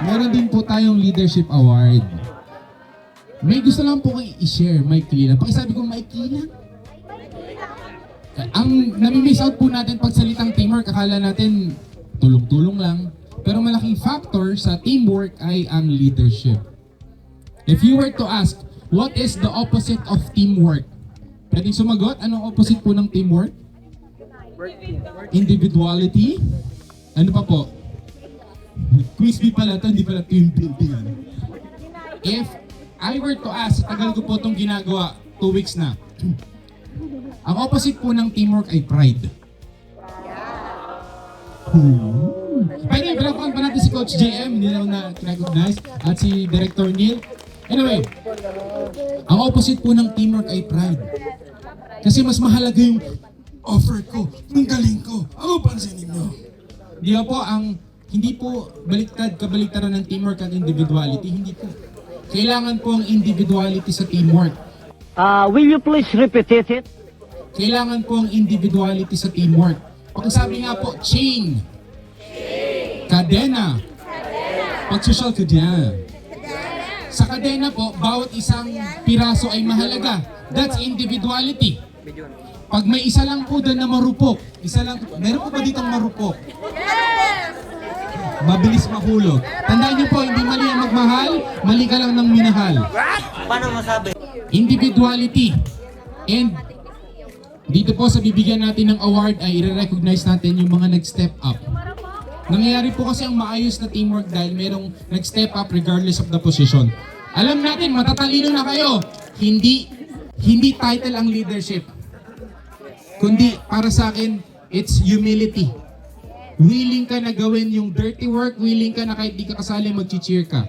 meron din po tayong leadership award. May gusto lang po kayo i-share, maikli lang. Pakisabi ko maikli lang. Ang nami-miss out po natin pag salitang teamwork, akala natin tulong-tulong lang. Pero malaking factor sa teamwork ay ang leadership. If you were to ask, what is the opposite of teamwork? Pwedeng sumagot, anong opposite po ng teamwork? Individuality? Ano pa po? Quiz bee pala ito, hindi pala team building. If I were to ask, tagal ko po itong ginagawa, 2 weeks na. Ang opposite po ng teamwork ay pride. Pero pinapaan pa natin si Coach JM, hindi lang na recognize, at si Director Neil. Anyway, ang opposite po ng teamwork ay pride. Kasi mas mahalaga yung offer ko, yung galing ko, ang pansinin nyo. Di ba po, hindi po kabaliktaran ng teamwork at individuality, hindi po. Kailangan po ang individuality sa teamwork. Will you please repeat it? Kailangan po ang individuality sa teamwork. Pagkasabi nga po, chain. Kadena. Pag-social kadena. Sa kadena po, bawat isang piraso ay mahalaga. That's individuality. Pag may isa lang po doon na marupok, meron po ba ditong marupok? Mabilis mahulog. Tandaan niyo po, hindi mali ang magmahal, mali ka lang ng minahal. Paano masabi? Individuality. And dito po sa bibigyan natin ng award ay i-recognize natin yung mga nag-step up. Nangyayari po kasi ang maayos na teamwork dahil merong nag-step up regardless of the position. Alam natin, matatalino na kayo. Hindi title ang leadership. Kundi para sa akin, it's humility. Willing ka na gawin yung dirty work, willing ka na kahit di ka kasali, mag-cheer ka.